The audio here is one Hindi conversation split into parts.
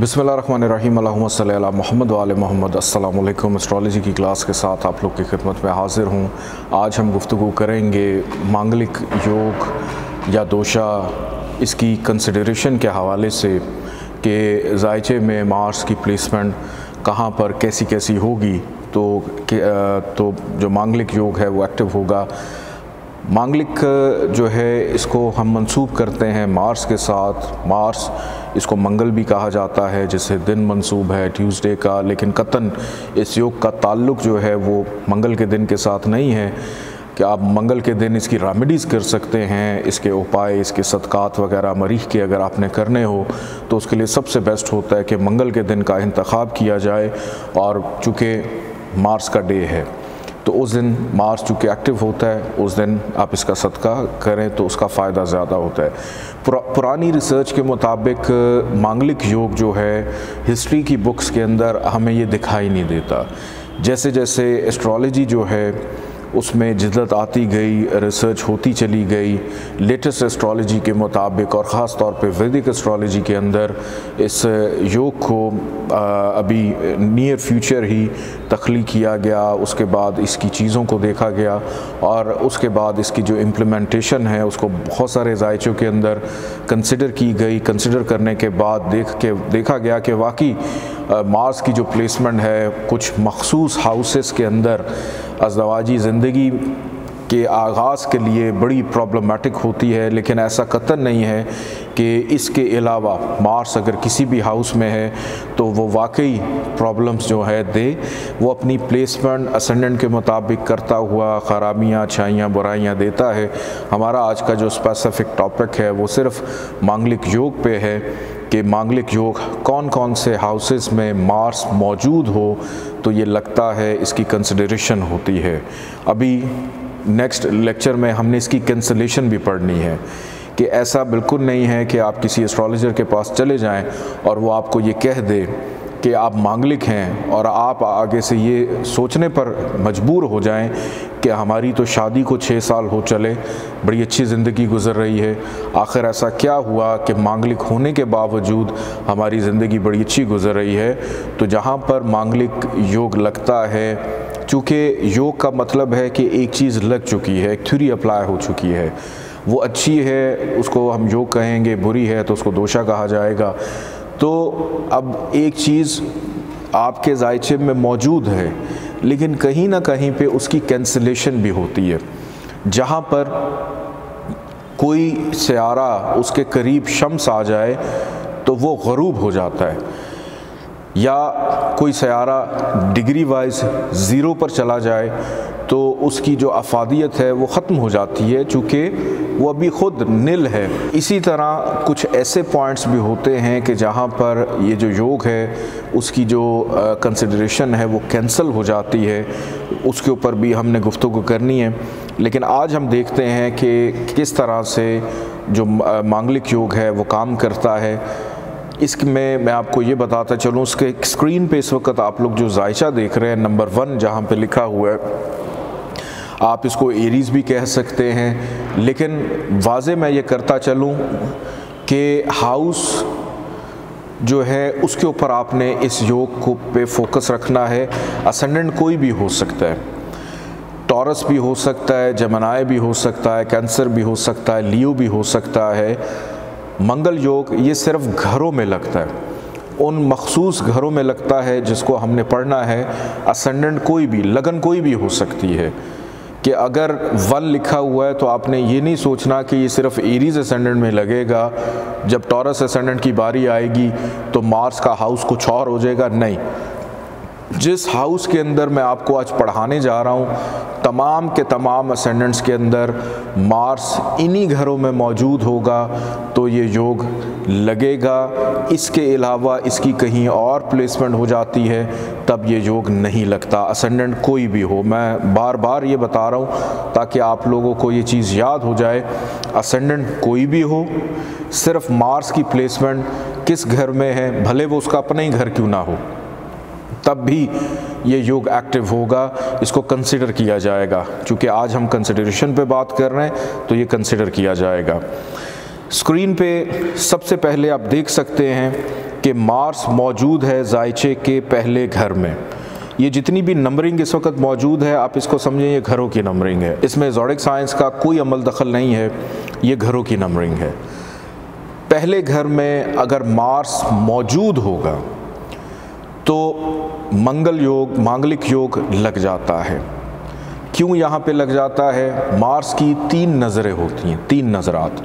बिस्मिल्लाहिर्रहमानिर्रहीम अल्लाहुम्मा सल्ली अला मुहम्मद व आले मुहम्मद। अस्सलाम वालेकुम। एस्ट्रोलॉजी की क्लास के साथ आप लोग की खिदमत में हाज़िर हूँ। आज हम गुफ्तगू करेंगे मांगलिक योग या दोशा, इसकी कंसिडरेशन के हवाले से कि ज़ायचे में मार्स की प्लेसमेंट कहाँ पर कैसी कैसी होगी तो जो मांगलिक योग है वो एक्टिव होगा। मांगलिक जो है इसको हम मंसूब करते हैं मार्स के साथ। मार्स इसको मंगल भी कहा जाता है, जिससे दिन मंसूब है ट्यूसडे का, लेकिन कतन इस योग का ताल्लुक़ जो है वो मंगल के दिन के साथ नहीं है कि आप मंगल के दिन इसकी रेमेडीज़ कर सकते हैं। इसके उपाय, इसके सदक़ात वगैरह मरीख़ के अगर आपने करने हो तो उसके लिए सबसे बेस्ट होता है कि मंगल के दिन का इंतखाब किया जाए। और चूँकि मार्स का डे है तो उस दिन मार्स चूँकि एक्टिव होता है, उस दिन आप इसका सदका करें तो उसका फ़ायदा ज़्यादा होता है। पुरानी रिसर्च के मुताबिक मांगलिक योग जो है हिस्ट्री की बुक्स के अंदर हमें ये दिखाई नहीं देता। जैसे जैसे एस्ट्रोलॉजी जो है उसमें जिद्दत आती गई, रिसर्च होती चली गई, लेटेस्ट एस्ट्रोलॉजी के मुताबिक और ख़ास तौर पे वैदिक एस्ट्रोलॉजी के अंदर इस योग को अभी नियर फ्यूचर ही तख्लीक किया गया। उसके बाद इसकी चीज़ों को देखा गया और उसके बाद इसकी जो इम्प्लीमेंटेशन है उसको बहुत सारे ज़ायचों के अंदर कंसिडर की गई। कंसिडर करने के बाद देखा गया कि वाकई मार्स की जो प्लेसमेंट है कुछ मखसूस हाउसेस के अंदर अज़दवाजी ज़िंदगी के आगाज़ के लिए बड़ी प्रॉब्लमेटिक होती है। लेकिन ऐसा कतई नहीं है कि इसके अलावा मार्स अगर किसी भी हाउस में है तो वो वाकई प्रॉब्लम्स जो है वो अपनी प्लेसमेंट असेंडेंट के मुताबिक करता हुआ खराबियाँ, अच्छाइयाँ, बुराइयाँ देता है। हमारा आज का जो स्पेसिफिक टॉपिक है वो सिर्फ मांगलिक योग पे है कि मांगलिक योग कौन कौन से हाउसेस में मार्स मौजूद हो तो ये लगता है इसकी कंसिडरेशन होती है। अभी नेक्स्ट लेक्चर में हमने इसकी कैंसलेशन भी पढ़नी है कि ऐसा बिल्कुल नहीं है कि आप किसी एस्ट्रोलॉजर के पास चले जाएं और वो आपको ये कह दे कि आप मांगलिक हैं और आप आगे से ये सोचने पर मजबूर हो जाएं कि हमारी तो शादी को 6 साल हो चले, बड़ी अच्छी ज़िंदगी गुजर रही है, आखिर ऐसा क्या हुआ कि मांगलिक होने के बावजूद हमारी ज़िंदगी बड़ी अच्छी गुजर रही है। तो जहाँ पर मांगलिक योग लगता है, चूँकि योग का मतलब है कि एक चीज़ लग चुकी है, एक थ्योरी अप्लाई हो चुकी है, वो अच्छी है उसको हम योग कहेंगे, बुरी है तो उसको दोषा कहा जाएगा। तो अब एक चीज़ आपके ज़ायचे में मौजूद है लेकिन कहीं ना कहीं पे उसकी कैंसलेशन भी होती है। जहाँ पर कोई सियारा उसके करीब शम्स आ जाए तो वो ग़रूब हो जाता है, या कोई सियारा डिग्री वाइज ज़ीरो पर चला जाए तो उसकी जो अफादियत है वो ख़त्म हो जाती है, चूँकि वो अभी ख़ुद निल है। इसी तरह कुछ ऐसे पॉइंट्स भी होते हैं कि जहाँ पर ये जो योग है उसकी जो कंसिडरेशन है वो कैंसिल हो जाती है। उसके ऊपर भी हमने गुफ्तगू करनी है। लेकिन आज हम देखते हैं कि किस तरह से जो मांगलिक योग है वो काम करता है। इसमें मैं आपको ये बताता चलूँ, उसके स्क्रीन पे इस वक्त आप लोग जो ज़ायचा देख रहे हैं नंबर 1 जहाँ पे लिखा हुआ है, आप इसको एरीज़ भी कह सकते हैं, लेकिन वाज़े मैं ये करता चलूँ कि हाउस जो है उसके ऊपर आपने इस योग को पे फोकस रखना है। असेंडेंट कोई भी हो सकता है, टॉरस भी हो सकता है, जमनाई भी हो सकता है, कैंसर भी हो सकता है, लियो भी हो सकता है। मंगल योग ये सिर्फ घरों में लगता है, उन मखसूस घरों में लगता है जिसको हमने पढ़ना है। असेंडेंट कोई भी, लगन कोई भी हो सकती है कि अगर 1 लिखा हुआ है तो आपने ये नहीं सोचना कि ये सिर्फ एरीज़ असेंडेंट में लगेगा, जब टॉरस असेंडेंट की बारी आएगी तो मार्स का हाउस कुछ और हो जाएगा। नहीं, जिस हाउस के अंदर मैं आपको आज पढ़ाने जा रहा हूँ तमाम के तमाम असेंडेंट्स के अंदर मार्स इन्हीं घरों में मौजूद होगा तो ये योग लगेगा। इसके अलावा इसकी कहीं और प्लेसमेंट हो जाती है तब ये योग नहीं लगता, असेंडेंट कोई भी हो। मैं बार बार ये बता रहा हूँ ताकि आप लोगों को ये चीज़ याद हो जाए। असेंडेंट कोई भी हो, सिर्फ मार्स की प्लेसमेंट किस घर में है, भले वो उसका अपना ही घर क्यों ना हो, तब भी ये योग एक्टिव होगा, इसको कंसिडर किया जाएगा। चूँकि आज हम कंसिडरेशन पे बात कर रहे हैं तो ये कंसिडर किया जाएगा। स्क्रीन पे सबसे पहले आप देख सकते हैं कि मार्स मौजूद है जायचे के पहले घर में। ये जितनी भी नंबरिंग इस वक्त मौजूद है, आप इसको समझें ये घरों की नंबरिंग है, इसमें ज़ोडिक साइंस का कोई अमल दखल नहीं है, ये घरों की नंबरिंग है। पहले घर में अगर मार्स मौजूद होगा तो मंगल योग, मांगलिक योग लग जाता है। क्यों यहाँ पे लग जाता है? मार्स की 3 नज़रें होती हैं, 3 नज़रात।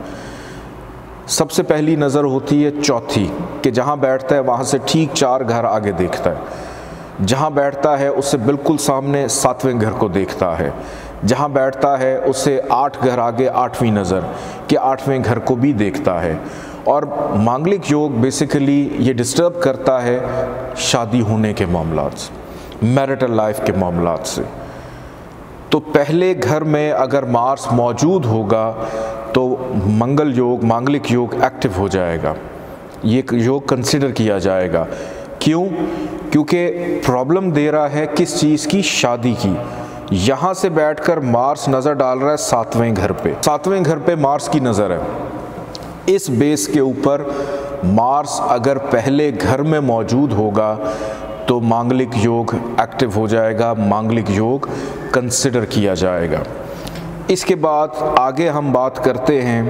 सबसे पहली नज़र होती है चौथी, कि जहाँ बैठता है वहाँ से ठीक 4 घर आगे देखता है। जहाँ बैठता है उससे बिल्कुल सामने 7वें घर को देखता है। जहाँ बैठता है उससे 8 घर आगे 8वीं नज़र के 8वें घर को भी देखता है। और मांगलिक योग बेसिकली ये डिस्टर्ब करता है शादी होने के मामलात से, मैरिटल लाइफ के मामलात से। तो पहले घर में अगर मार्स मौजूद होगा तो मंगल योग, मांगलिक योग एक्टिव हो जाएगा, ये योग कंसिडर किया जाएगा। क्यों? क्योंकि प्रॉब्लम दे रहा है किस चीज़ की? शादी की। यहाँ से बैठकर मार्स नज़र डाल रहा है 7वें घर पे, 7वें घर पे मार्स की नज़र है। इस बेस के ऊपर मार्स अगर पहले घर में मौजूद होगा तो मांगलिक योग एक्टिव हो जाएगा, मांगलिक योग कंसिडर किया जाएगा। इसके बाद आगे हम बात करते हैं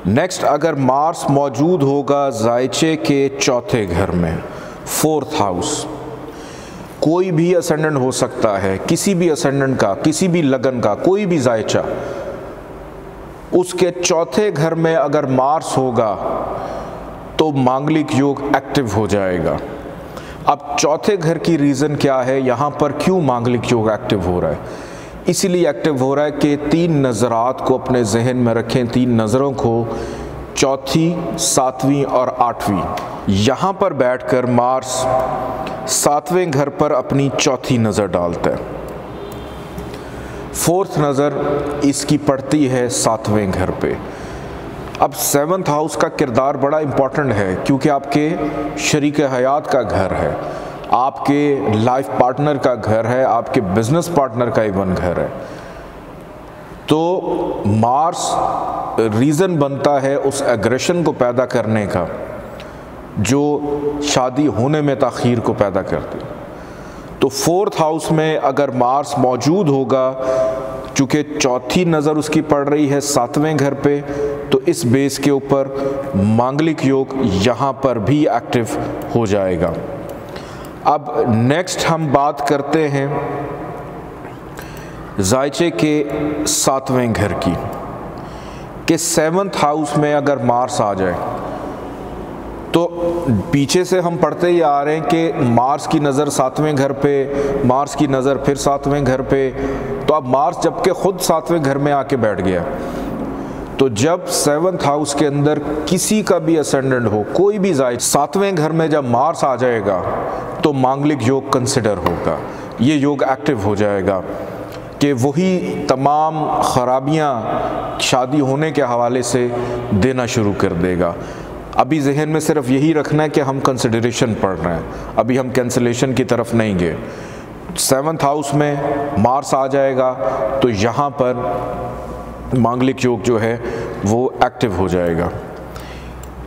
नेक्स्ट अगर मार्स मौजूद होगा जायचे के चौथे घर में, 4th हाउस, कोई भी असेंडेंट हो सकता है, किसी भी असेंडेंट का, किसी भी लगन का, कोई भी जायचा, उसके चौथे घर में अगर मार्स होगा तो मांगलिक योग एक्टिव हो जाएगा। अब चौथे घर की रीज़न क्या है, यहाँ पर क्यों मांगलिक योग एक्टिव हो रहा है? इसीलिए एक्टिव हो रहा है कि 3 नज़रात को अपने जहन में रखें, 3 नज़रों को, चौथी, 7वीं और 8वीं। यहाँ पर बैठकर मार्स 7वें घर पर अपनी चौथी नज़र डालता है। 4th नज़र इसकी पड़ती है 7वें घर पे। अब 7th हाउस का किरदार बड़ा इम्पॉर्टेंट है, क्योंकि आपके शरीक हयात का घर है, आपके लाइफ पार्टनर का घर है, आपके बिजनेस पार्टनर का इवन घर है। तो मार्स रीज़न बनता है उस एग्रेशन को पैदा करने का जो शादी होने में ताख़ीर को पैदा करती। तो 4th हाउस में अगर मार्स मौजूद होगा, चूँकि चौथी नज़र उसकी पड़ रही है 7वें घर पे, तो इस बेस के ऊपर मांगलिक योग यहाँ पर भी एक्टिव हो जाएगा। अब नेक्स्ट हम बात करते हैं जायचे के 7वें घर की, कि 7th हाउस में अगर मार्स आ जाए, तो पीछे से हम पढ़ते ही आ रहे हैं कि मार्स की नज़र 7वें घर पे, मार्स की नज़र फिर 7वें घर पे। तो अब मार्स जबकि ख़ुद 7वें घर में आके बैठ गया, तो जब 7th हाउस के अंदर किसी का भी असेंडेंट हो, कोई भी जायज, 7वें घर में जब मार्स आ जाएगा तो मांगलिक योग कंसिडर होगा, ये योग एक्टिव हो जाएगा कि वही तमाम ख़राबियाँ शादी होने के हवाले से देना शुरू कर देगा। अभी जहन में सिर्फ यही रखना है कि हम कंसिडरेशन पढ़ रहे हैं, अभी हम कैंसिलेशन की तरफ नहीं गए। 7th हाउस में मार्स आ जाएगा तो यहाँ पर मांगलिक योग जो है वो एक्टिव हो जाएगा।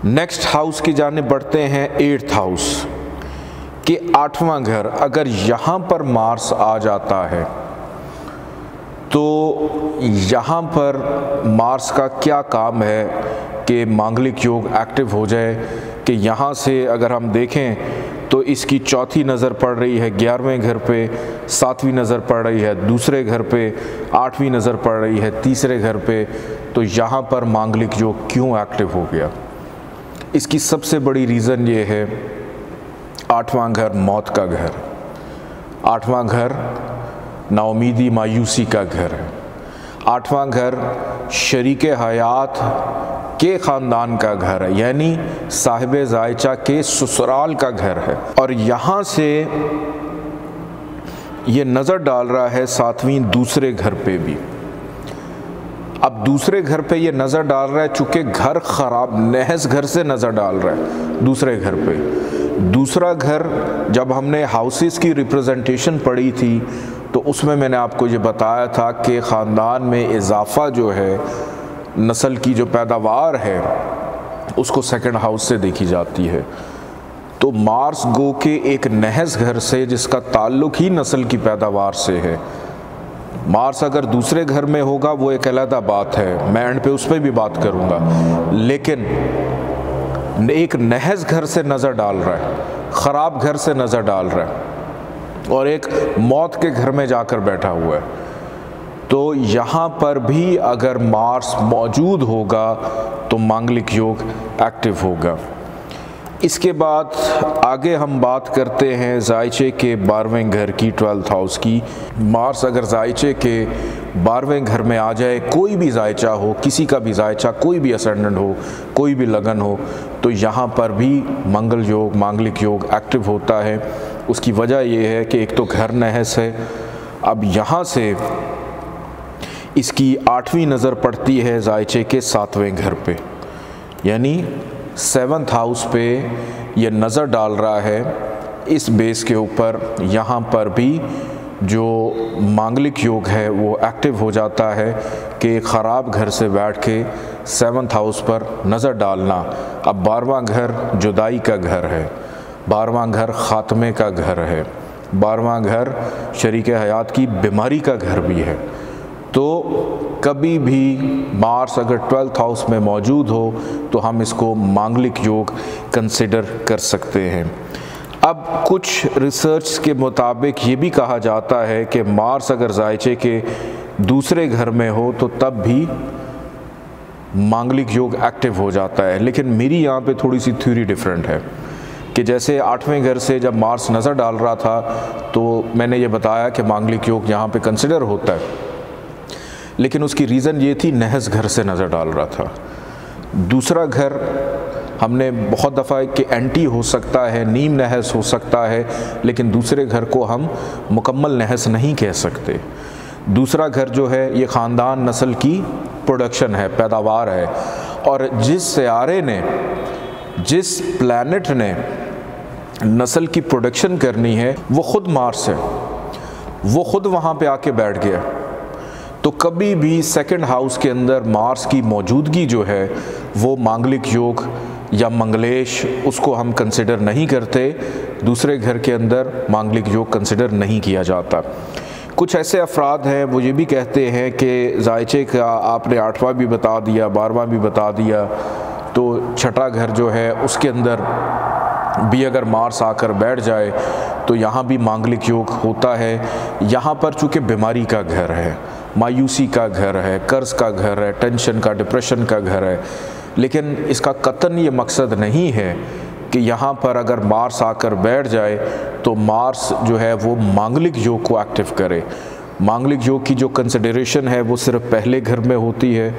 नेक्स्ट हाउस की जानिब बढ़ते हैं 8th हाउस कि 8वां घर अगर यहाँ पर मार्स आ जाता है तो यहाँ पर मार्स का क्या काम है कि मांगलिक योग एक्टिव हो जाए। कि यहाँ से अगर हम देखें तो इसकी चौथी नज़र पड़ रही है 11वें घर पे, 7वीं नज़र पड़ रही है दूसरे घर पे, 8वीं नज़र पड़ रही है तीसरे घर पे। तो यहाँ पर मांगलिक योग क्यों एक्टिव हो गया? इसकी सबसे बड़ी रीज़न ये है, 8वां घर मौत का घर, 8वां घर नाउमीदी मायूसी का घर है, 8वां घर शरीक हयात के ख़ानदान का घर है, यानी साहिब जायचा के ससुराल का घर है। और यहाँ से ये नज़र डाल रहा है 7वीं दूसरे घर पे भी। अब दूसरे घर पे ये नज़र डाल रहा है, चूँकि घर ख़राब, नहस घर से नज़र डाल रहा है दूसरे घर पे। दूसरा घर जब हमने हाउसेस की रिप्रेजेंटेशन पढ़ी थी तो उसमें मैंने आपको ये बताया था कि ख़ानदान में इजाफ़ा जो है नस्ल की जो पैदावार है उसको सेकंड हाउस से देखी जाती है। तो मार्स गो के एक नहस घर से जिसका ताल्लुक ही नस्ल की पैदावार से है। मार्स अगर दूसरे घर में होगा वो एक अलग बात है, मैं एंड पे उस पर भी बात करूँगा, लेकिन एक नहस घर से नज़र डाल रहा है, ख़राब घर से नज़र डाल रहा है और एक मौत के घर में जाकर बैठा हुआ है। तो यहाँ पर भी अगर मार्स मौजूद होगा तो मांगलिक योग एक्टिव होगा। इसके बाद आगे हम बात करते हैं जायचे के 12वें घर की, 12th हाउस की। मार्स अगर जायचे के 12वें घर में आ जाए, कोई भी जायचा हो, किसी का भी जायचा, कोई भी असेंडेंट हो, कोई भी लगन हो, तो यहाँ पर भी मंगल योग, मांगलिक योग एक्टिव होता है। उसकी वजह ये है कि एक तो घर नहस है, अब यहाँ से इसकी 8वीं नज़र पड़ती है जायचे के 7वें घर पे, यानी 7th हाउस पे ये नज़र डाल रहा है। इस बेस के ऊपर यहाँ पर भी जो मांगलिक योग है वो एक्टिव हो जाता है कि ख़राब घर से बैठ के 7th हाउस पर नज़र डालना। अब 12वां घर जुदाई का घर है, 12वां घर ख़ात्मे का घर है, 12वां घर शरीक हयात की बीमारी का घर भी है। तो कभी भी मार्स अगर 12th हाउस में मौजूद हो तो हम इसको मांगलिक योग कंसिडर कर सकते हैं। अब कुछ रिसर्च के मुताबिक ये भी कहा जाता है कि मार्स अगर जायचे के दूसरे घर में हो तो तब भी मांगलिक योग एक्टिव हो जाता है। लेकिन मेरी यहाँ पे थोड़ी सी थ्योरी डिफरेंट है कि जैसे 8वें घर से जब मार्स नज़र डाल रहा था तो मैंने ये बताया कि मांगलिक योग यहाँ पे कंसिडर होता है, लेकिन उसकी रीज़न ये थी नहस घर से नज़र डाल रहा था। दूसरा घर हमने बहुत दफ़ा कि एंटी हो सकता है, नीम नहस हो सकता है, लेकिन दूसरे घर को हम मुकम्मल नहस नहीं कह सकते। दूसरा घर जो है ये ख़ानदान नस्ल की प्रोडक्शन है, पैदावार है, और जिस सियारे ने, जिस प्लैनेट ने नस्ल की प्रोडक्शन करनी है वो ख़ुद मार्स है, वो ख़ुद वहाँ पे आके बैठ गया। तो कभी भी सेकंड हाउस के अंदर मार्स की मौजूदगी जो है वो मांगलिक योग या मंगलेश उसको हम कंसिडर नहीं करते। दूसरे घर के अंदर मांगलिक योग कंसिडर नहीं किया जाता। कुछ ऐसे अफराद हैं वो ये भी कहते हैं कि जायचे का आपने 8वां भी बता दिया, 12वां भी बता दिया, तो छठा घर जो है उसके अंदर भी अगर मार्स आकर बैठ जाए तो यहाँ भी मांगलिक योग होता है। यहाँ पर चूँकि बीमारी का घर है, मायूसी का घर है, कर्ज़ का घर है, टेंशन का, डिप्रेशन का घर है, लेकिन इसका कतन ये मकसद नहीं है कि यहाँ पर अगर मार्स आकर बैठ जाए तो मार्स जो है वो मांगलिक योग को एक्टिव करे। मांगलिक योग की जो कंसिडरेशन है वो सिर्फ पहले घर में होती है,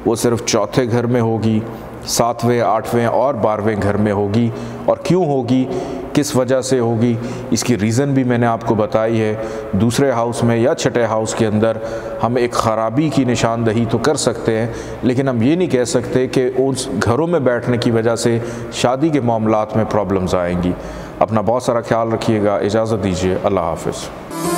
वो सिर्फ चौथे घर में होगी, 7वें, 8वें और 12वें घर में होगी। और क्यों होगी, किस वजह से होगी, इसकी रीज़न भी मैंने आपको बताई है। दूसरे हाउस में या छठे हाउस के अंदर हम एक ख़राबी की निशानदही तो कर सकते हैं, लेकिन हम ये नहीं कह सकते कि उस घरों में बैठने की वजह से शादी के मामलात में प्रॉब्लम्स आएंगी। अपना बहुत सारा ख्याल रखिएगा, इजाज़त दीजिए, अल्लाह हाफ़िज़।